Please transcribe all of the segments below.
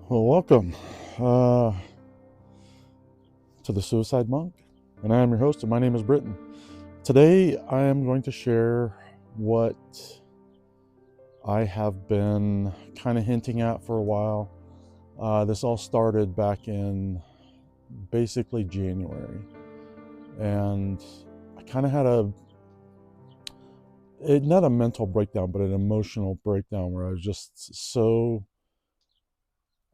Well, welcome to the Suicide Monk, and I am your host, and my name is Britton. Today, I am going to share what I have been kind of hinting at for a while. This all started back in basically January, and I kind of had not a mental breakdown, but an emotional breakdown where I was just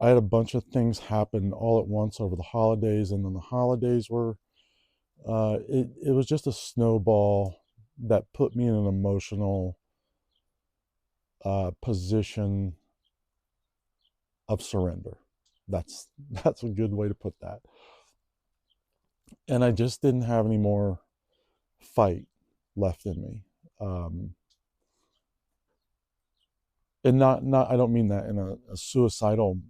I had a bunch of things happen all at once over the holidays, and then the holidays were it was just a snowball that put me in an emotional position of surrender. That's a good way to put that. And I just didn't have any more fight left in me. Um, and not I don't mean that in a suicidal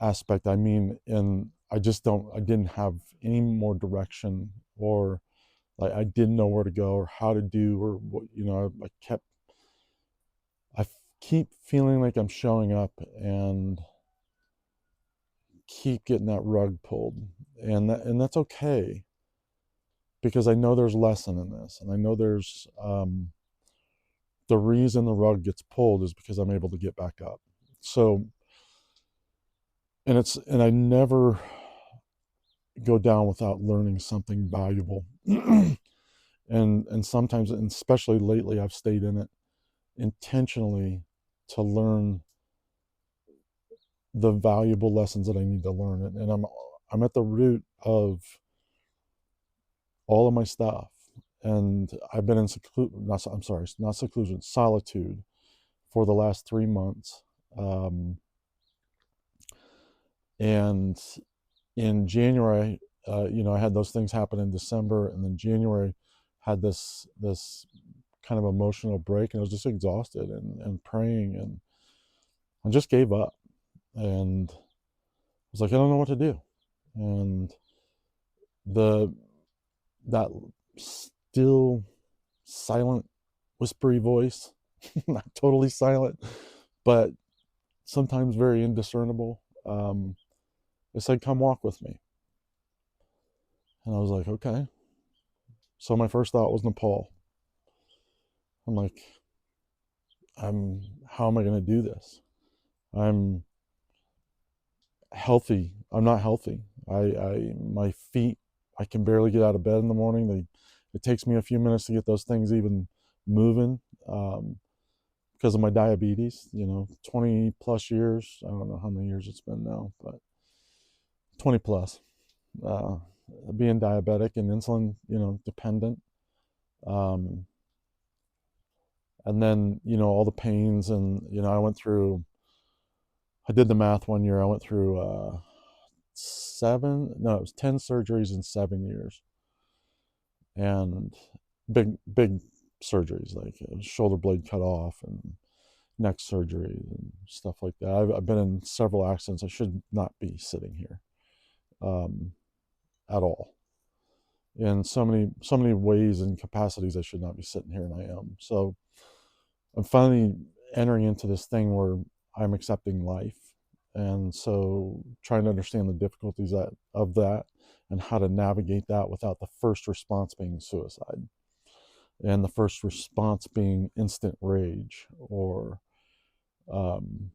aspect. I mean in I didn't have any more direction, or like I didn't know where to go or how to do, or what, I keep feeling like I'm showing up and keep getting that rug pulled, and that's okay, because I know there's lesson in this, and I know there's the reason the rug gets pulled is because I'm able to get back up. So, and I never go down without learning something valuable. And sometimes, and especially lately, I've stayed in it intentionally to learn the valuable lessons that I need to learn. And I'm at the root of all of my stuff. And I've been in not seclusion, solitude for the last 3 months. Um, and in January, I had those things happen in December, and then January had this kind of emotional break, and I was just exhausted and praying, and I just gave up, and I was like, I don't know what to do. And the that still silent whispery voice, not totally silent, but sometimes very indiscernible, it said, come walk with me. And I was like, okay. So my first thought was Nepal. I'm like, how am I going to do this? I'm healthy. I'm not healthy. My feet, I can barely get out of bed in the morning. It takes me a few minutes to get those things even moving. Because of my diabetes, 20 plus years. I don't know how many years it's been now, but 20 plus. Uh, Being diabetic and insulin, dependent. Um, and then, all the pains, and, I did the math one year. I went through it was 10 surgeries in 7 years. And big surgeries, like a shoulder blade cut off and neck surgery and stuff like that. I've been in several accidents. I should not be sitting here um, at all. In so many ways and capacities, I should not be sitting here, and I am. So I'm finally entering into this thing where I'm accepting life, and so trying to understand the difficulties of that, and how to navigate that without the first response being suicide, and the first response being instant rage or um,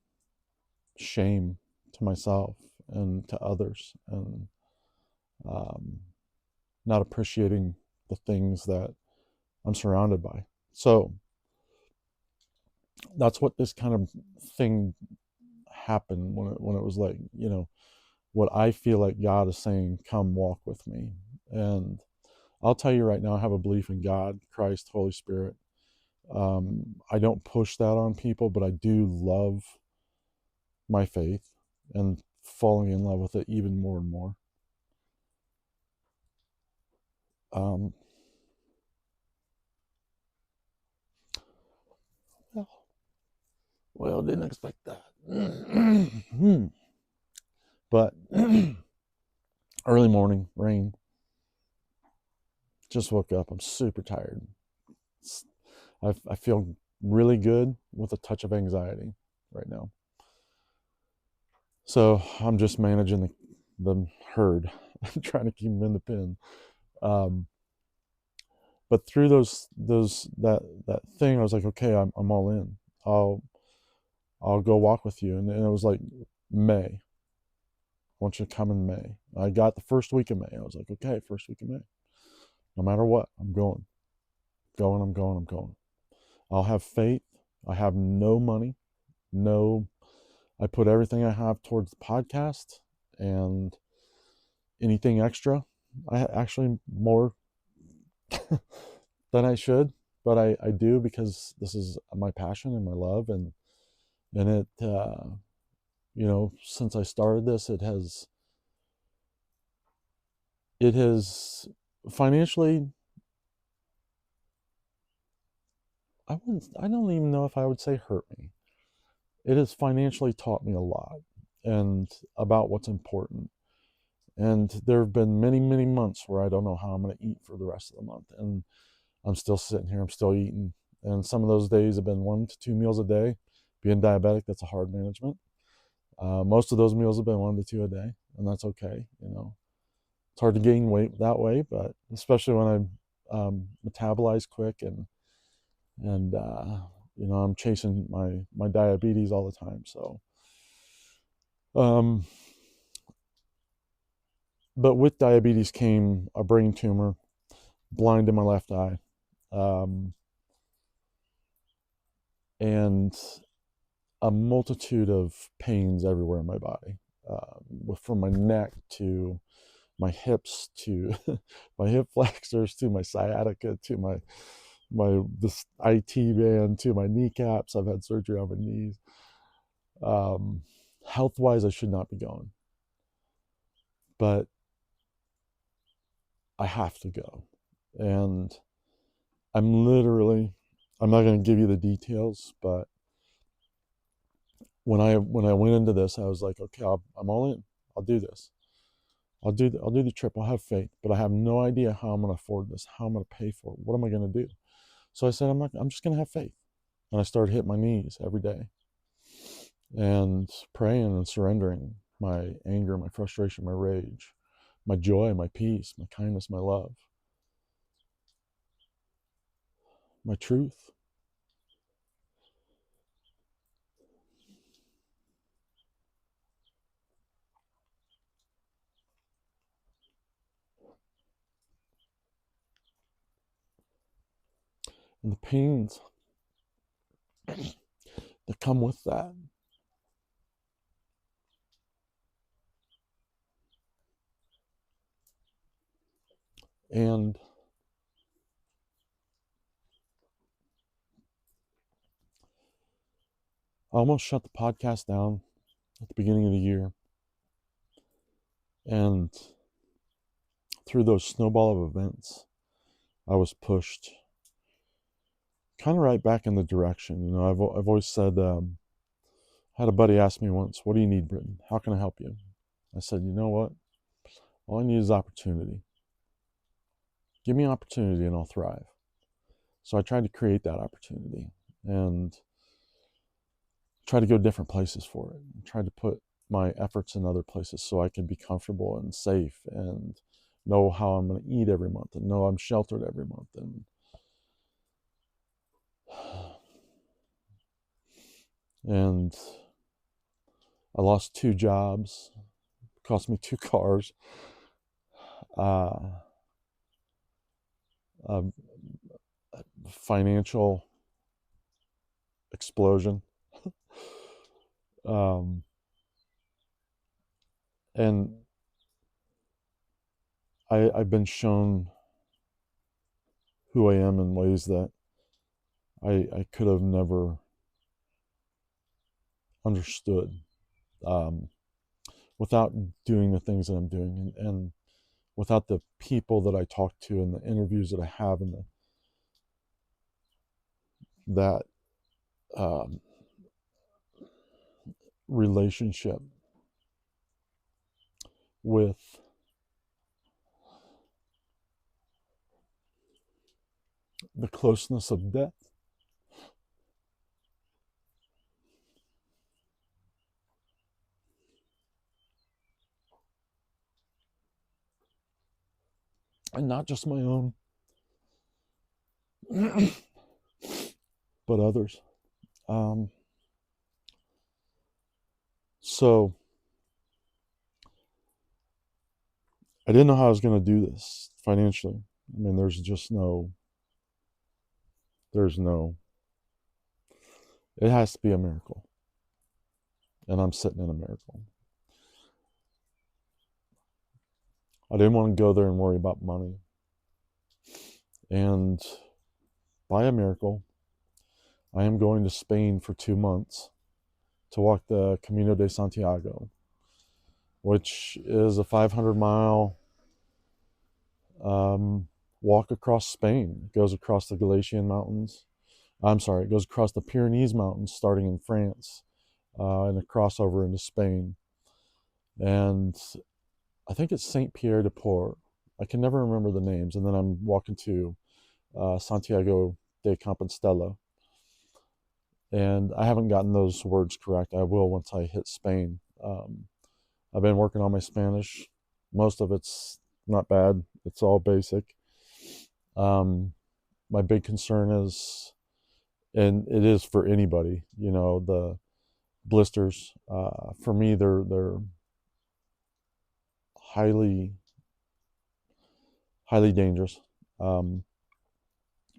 shame to myself and to others, and um, not appreciating the things that I'm surrounded by. So that's what this kind of thing happened when it was like, what I feel like God is saying, come walk with me. And I'll tell you right now, I have a belief in God, Christ, Holy Spirit. I don't push that on people, but I do love my faith and falling in love with it even more and more. Um, well, didn't expect that. But early morning, rain. Just woke up. I'm super tired. I feel really good with a touch of anxiety right now. So I'm just managing the herd, trying to keep them in the pen. Um, but through that thing, I was like, okay, I'm all in. I'll I'll go walk with you. And it was like May. I want you to come in May. I got the first week of May. I was like, okay, first week of May. No matter what, I'm going. Going, I'm going, I'm going. I'll have faith. I have no money. No, I put everything I have towards the podcast and anything extra. I actually more than I should, but I do because this is my passion and my love. And it, since I started this, it has financially, I don't even know if I would say hurt me. It has financially taught me a lot and about what's important. And there have been many, many months where I don't know how I'm going to eat for the rest of the month. And I'm still sitting here, I'm still eating. And some of those days have been 1 to 2 meals a day. Being diabetic, that's a hard management. Most of those meals have been 1 to 2 a day, and that's okay. It's hard to gain weight that way, but especially when I metabolize quick and I'm chasing my diabetes all the time. So, um, but with diabetes came a brain tumor, blind in my left eye, um, and a multitude of pains everywhere in my body, from my neck to my hips to my hip flexors to my sciatica to my this IT band to my kneecaps. I've had surgery on my knees. Um, Health wise, I should not be going, but I have to go, and I'm not going to give you the details, but when I went into this, I was like, okay, I'm all in. I'll do this. I'll do the trip. I'll have faith, but I have no idea how I'm going to afford this. How I'm going to pay for it. What am I going to do? So I said, I'm just going to have faith. And I started hitting my knees every day and praying and surrendering my anger, my frustration, my rage, my joy, my peace, my kindness, my love, my truth. And the pains that come with that. And I almost shut the podcast down at the beginning of the year. And through those snowball of events, I was pushed kind of right back in the direction. I've always said, I had a buddy ask me once, what do you need, Britton? How can I help you? I said, you know what? All I need is opportunity. Give me an opportunity and I'll thrive. So I tried to create that opportunity and try to go different places for it. I tried to put my efforts in other places so I can be comfortable and safe and know how I'm going to eat every month and know I'm sheltered every month. And I lost 2 jobs, cost me 2 cars, uh, a financial explosion. Um, and I've been shown who I am in ways that I could have never understood, um, without doing the things that I'm doing, and without the people that I talk to and the interviews that I have and that um, relationship with the closeness of death. and not just my own, but others. Um, so I didn't know how I was going to do this financially. I mean, there's no, it has to be a miracle. And I'm sitting in a miracle. I didn't want to go there and worry about money. And by a miracle, I am going to Spain for 2 months to walk the Camino de Santiago, which is a 500-mile walk across Spain. It goes across the Galician Mountains. I'm sorry, it goes across the Pyrenees Mountains, starting in France, and a crossover into Spain. And I think it's Saint Pierre de Port. I can never remember the names. And then I'm walking to Santiago de Compostela. And I haven't gotten those words correct. I will once I hit Spain. I've been working on my Spanish. Most of it's not bad. It's all basic. My big concern is, and it is for anybody, the blisters. For me, they're highly highly dangerous, um,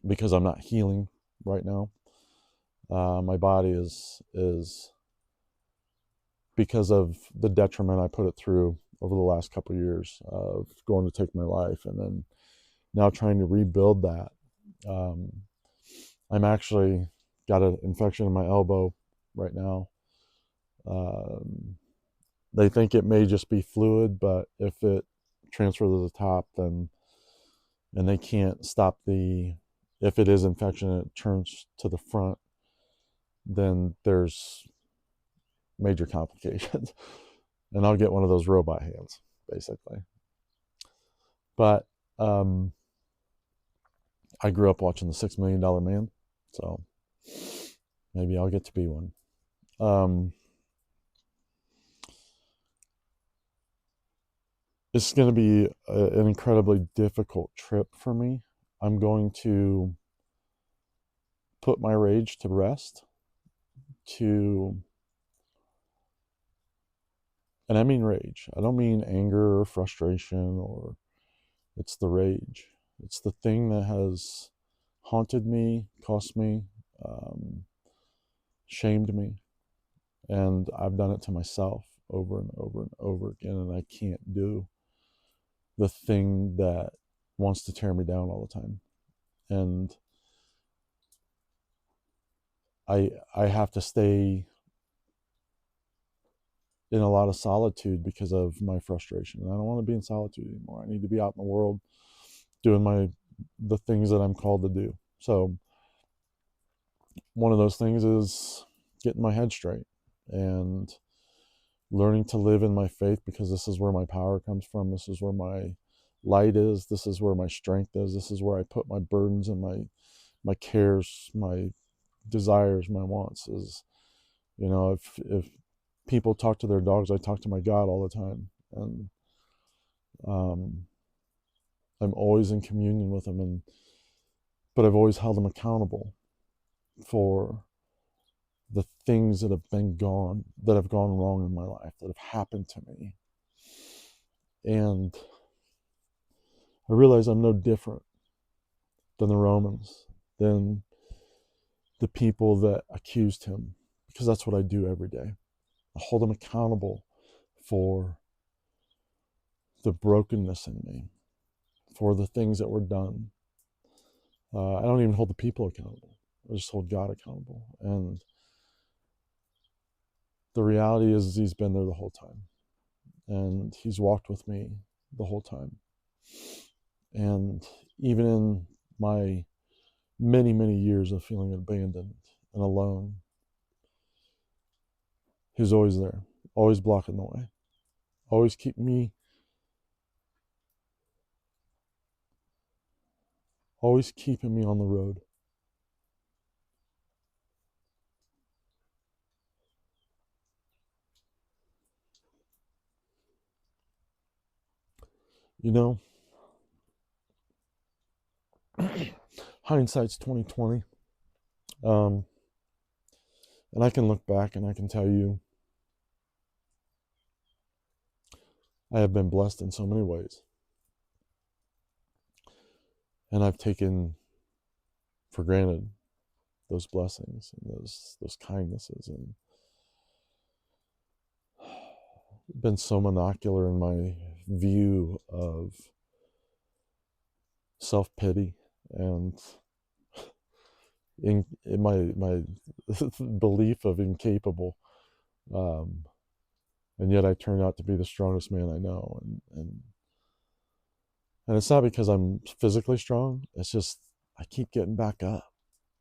because I'm not healing right now. My body is because of the detriment I put it through over the last couple of years of going to take my life, and then now trying to rebuild that. Um, I'm actually got an infection in my elbow right now. Um, they think it may just be fluid, but if it transfers to the top, then and they can't stop if it is infection and it turns to the front, then there's major complications. And I'll get one of those robot hands, basically. But I grew up watching the $6 Million Man, so maybe I'll get to be one. It's going to be an incredibly difficult trip for me. I'm going to put my rage to rest, to and I mean rage. I don't mean anger or frustration, or it's the rage. It's the thing that has haunted me, cost me, um, shamed me, and I've done it to myself over and over and over again, and I can't do the thing that wants to tear me down all the time. And I have to stay in a lot of solitude because of my frustration. And I don't want to be in solitude anymore. I need to be out in the world doing the things that I'm called to do. So one of those things is getting my head straight and learning to live in my faith, because this is where my power comes from. This is where my light is. This is where my strength is. This is where I put my burdens and my cares, my desires, my wants. Is, if people talk to their dogs, I talk to my God all the time. And um, I'm always in communion with him, but I've always held him accountable for the things that have gone wrong in my life, that have happened to me. And I realize I'm no different than the Romans, than the people that accused him, because that's what I do every day. I hold them accountable for the brokenness in me, for the things that were done. I don't even hold the people accountable. I just hold God accountable. And the reality is he's been there the whole time. And he's walked with me the whole time. And even in my many, many years of feeling abandoned and alone, he's always there, always blocking the way, always always keeping me on the road. You know, hindsight's 2020. And I can look back and I can tell you I have been blessed in so many ways. And I've taken for granted those blessings and those kindnesses, and been so monocular in my view of self-pity and in my belief of incapable, um, and yet I turn out to be the strongest man I know, and it's not because I'm physically strong. It's just I keep getting back up,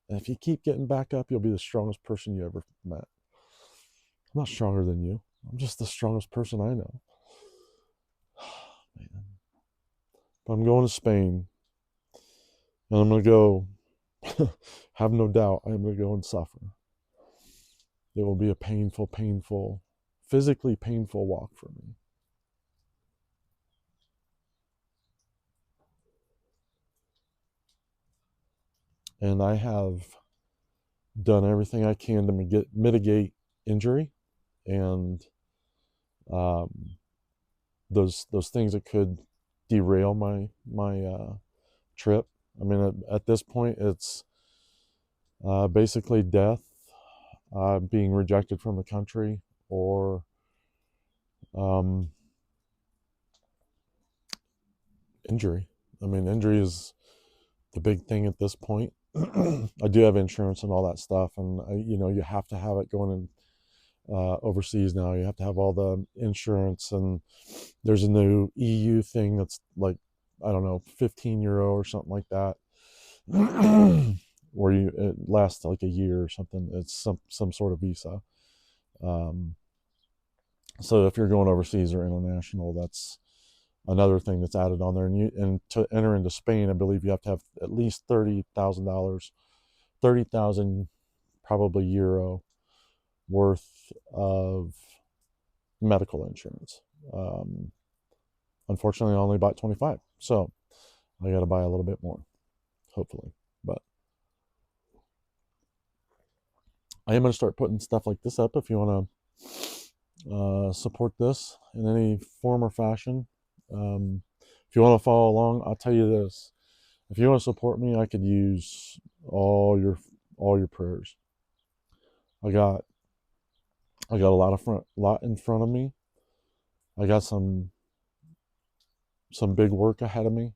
and if you keep getting back up, you'll be the strongest person you ever met. I'm not stronger than you. I'm just the strongest person I know. Man. But I'm going to Spain, and I'm going to go. Have no doubt, I'm going to go and suffer. It will be a painful, physically painful walk for me. And I have done everything I can to mitigate injury and um, those things that could derail my trip. I mean, at this point, it's basically death, being rejected from the country, or um, injury. I mean, injury is the big thing at this point. I do have insurance and all that stuff, and you have to have it going in overseas now. You have to have all the insurance, and there's a new EU thing that's like, I don't know, €15 or something like that, where it lasts like a year or something. It's some sort of visa. Um, so if you're going overseas or international, that's another thing that's added on there. And to enter into Spain, I believe you have to have at least $30,000, 30,000 probably euro worth of medical insurance. Um, Unfortunately, I only bought 25, so I got to buy a little bit more, hopefully. But I am going to start putting stuff like this up if you want to support this in any form or fashion. If you want to follow along, I'll tell you this: if you want to support me, I could use all your prayers. I got I got a lot in front of me. I got some big work ahead of me.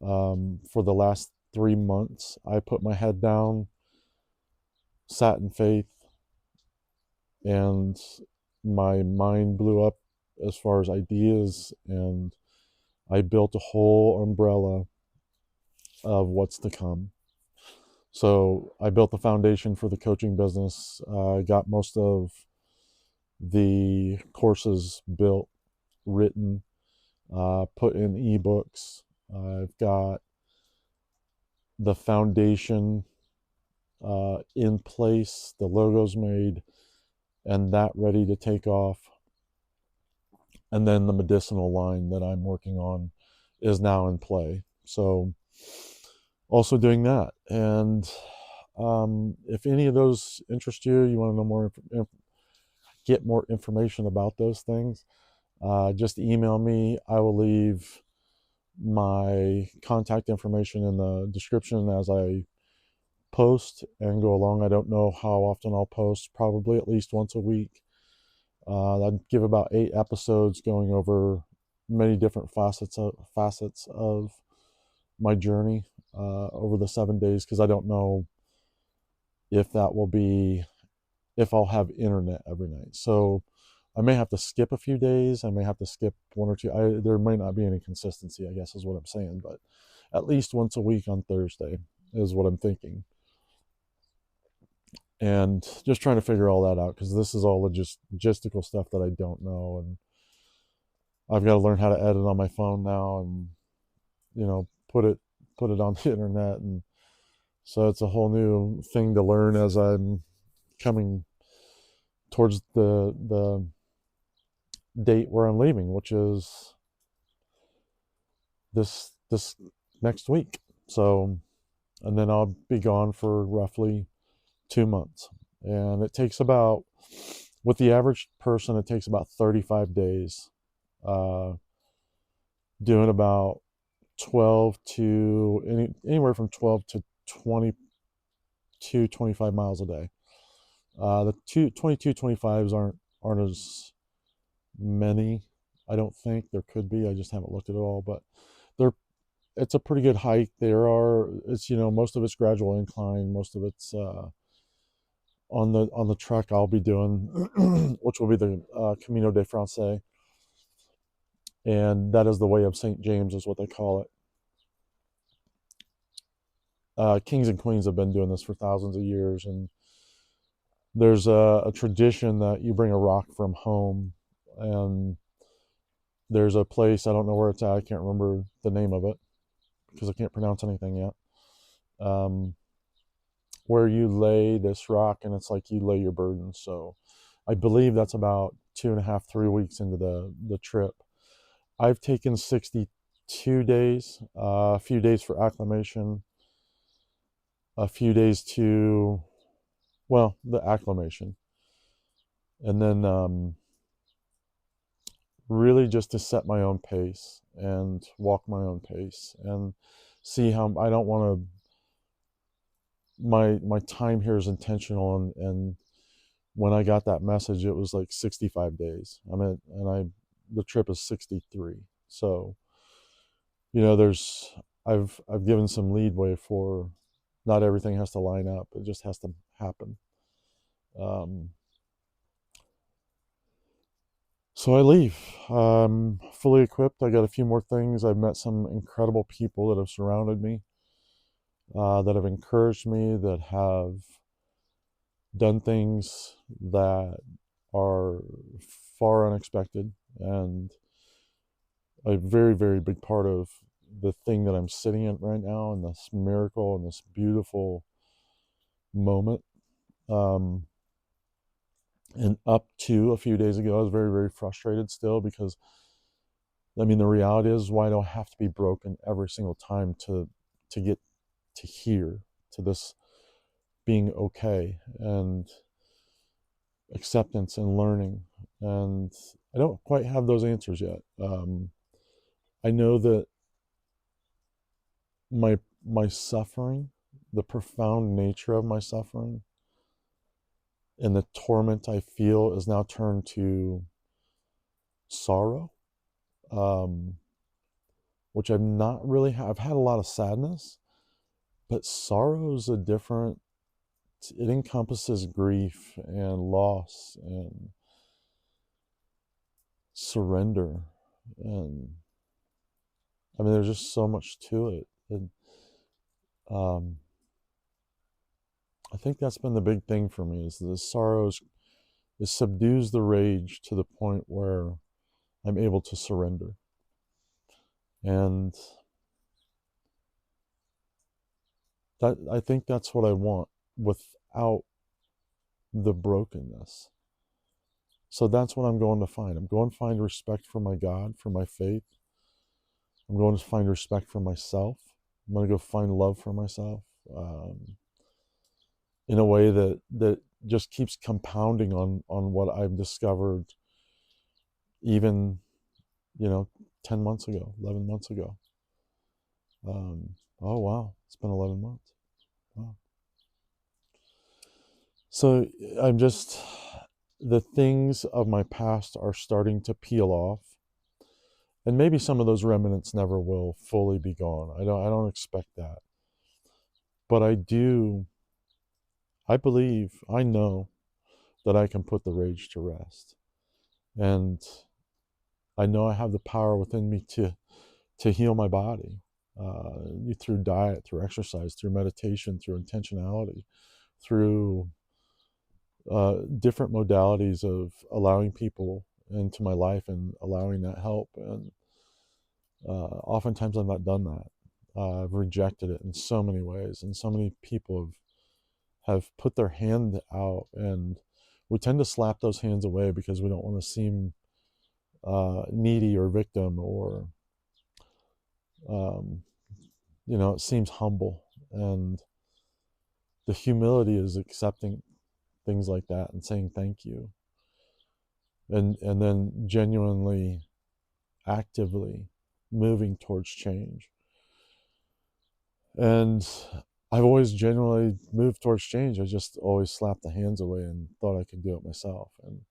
For the last 3 months, I put my head down, sat in faith, and my mind blew up as far as ideas, and I built a whole umbrella of what's to come. So I built the foundation for the coaching business. I got most of the courses built, written, put in ebooks. I've got the foundation in place, the logo's made, and that ready to take off. And then the medicinal line that I'm working on is now in play. So also doing that. And if any of those interest you, you want to know get more information about those things, just email me. I will leave my contact information in the description as I post and go along. I don't know how often I'll post, probably at least once a week. I'd give about 8 episodes going over many different facets of my journey over the 7 days, because I don't know if that will be if I'll have internet every night. So I may have to skip a few days. I may have to skip one or two. There might not be any consistency, I guess is what I'm saying, but at least once a week on Thursday is what I'm thinking. And just trying to figure all that out, because this is all logistical stuff that I don't know, and I've got to learn how to edit on my phone now, and put it on the internet, and so it's a whole new thing to learn as I'm coming towards the date where I'm leaving, which is this next week. So and then I'll be gone for roughly 2 months. And it takes about, with the average person, it takes about 35 days, uh, doing about 12 to anywhere from 12 to 20 to 25 miles a day. The 22, 25s aren't as many. I don't think there could be. I just haven't looked at it all, but they're it's a pretty good hike. It's, most of it's gradual incline, most of it's on the trek I'll be doing, which will be the Camino de France, and that is the Way of St. James, is what they call it. Kings and queens have been doing this for thousands of years, and there's a tradition that you bring a rock from home, and there's a place, I don't know where it's at, I can't remember the name of it because I can't pronounce anything yet, um, where you lay this rock, and it's like you lay your burden. So I believe that's about 2.5, 3 weeks into the trip. I've taken 62 days, a few days for acclimation, a few days to, well, the acclimation, and then really just to set my own pace and walk my own pace and see how I don't want to. My time here is intentional, and when I got that message, it was like 65 days. The trip is 63. So, there's I've given some leadway for, not everything has to line up. It just has to happen. Um, so I leave, fully equipped. I got a few more things. I've met some incredible people that have surrounded me, that have encouraged me, that have done things that are far unexpected, and a very, very big part of the thing that I'm sitting in right now, and this miracle and this beautiful moment. Um, and up to a few days ago, I was very, very frustrated still, because the reality is, why do I have to be broken every single time to get to here, to this being okay and acceptance and learning? And I don't quite have those answers yet. I know that my suffering, the profound nature of my suffering, and the torment I feel is now turned to sorrow, um, which I've had a lot of sadness, but sorrow is a different. It encompasses grief and loss and surrender, and there's just so much to it. And, um, I think that's been the big thing for me, is the sorrows. It subdues the rage to the point where I'm able to surrender. And I think that's what I want, without the brokenness. So that's what I'm going to find. I'm going to find respect for my God, for my faith. I'm going to find respect for myself. I'm going to go find love for myself, in a way that just keeps compounding on what I've discovered, even, you know 10 months ago, 11 months ago. Oh wow, it's been 11 months. Wow. So I'm just the things of my past are starting to peel off, and maybe some of those remnants never will fully be gone. I don't expect that, but I believe, I know that I can put the rage to rest, and I know I have the power within me to heal my body, through diet, through exercise, through meditation, through intentionality, through different modalities of allowing people into my life and allowing that help. And oftentimes I've not done that. I've rejected it in so many ways, and so many people have put their hand out, and we tend to slap those hands away because we don't want to seem needy or victim, or um, it seems humble. And the humility is accepting things like that and saying thank you, and then genuinely, actively moving towards change. And I've always genuinely moved towards change. I just always slapped the hands away and thought I could do it myself. And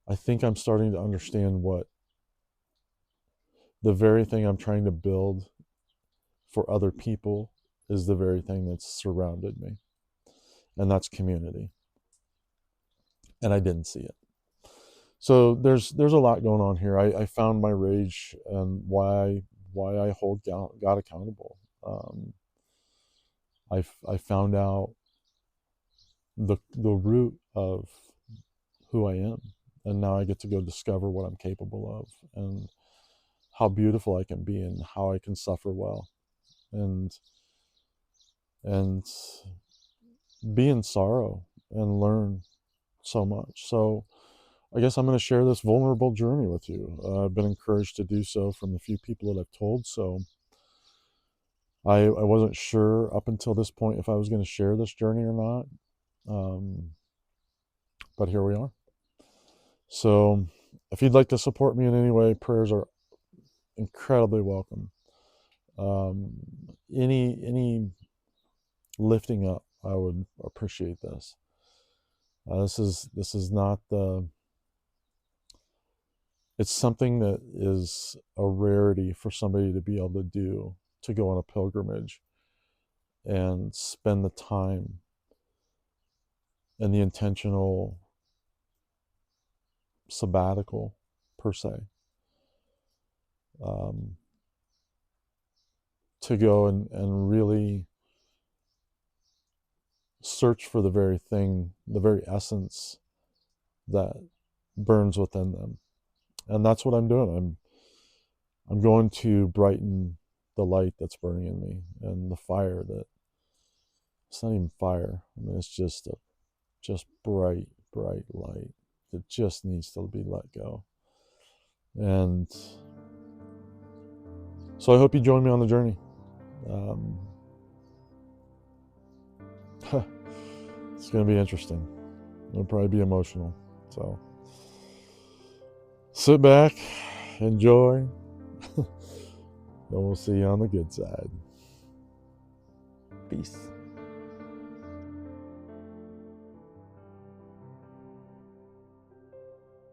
I think I'm starting to understand what the very thing I'm trying to build for other people is the very thing that's surrounded me, and that's community. And I didn't see it. So there's a lot going on here. I found my rage and why I hold God accountable. I found out the root of who I am, and now I get to go discover what I'm capable of, and how beautiful I can be, and how I can suffer well, and and be in sorrow and learn so much. So I guess I'm going to share this vulnerable journey with you. I've been encouraged to do so from the few people that I've told. So I wasn't sure up until this point if I was going to share this journey or not. But here we are. So if you'd like to support me in any way, prayers are incredibly welcome. Any lifting up, I would appreciate this. This is not the. It's something that is a rarity for somebody to be able to do, to go on a pilgrimage and spend the time and the intentional sabbatical, per se, um, to go and really search for the very thing, the very essence that burns within them. And that's what I'm doing. I'm going to brighten the light that's burning in me, and the fire that, it's not even fire. I mean, it's just bright, bright light that just needs to be let go. And so I hope you join me on the journey. It's going to be interesting. It'll probably be emotional. So sit back, enjoy, and we'll see you on the good side. Peace.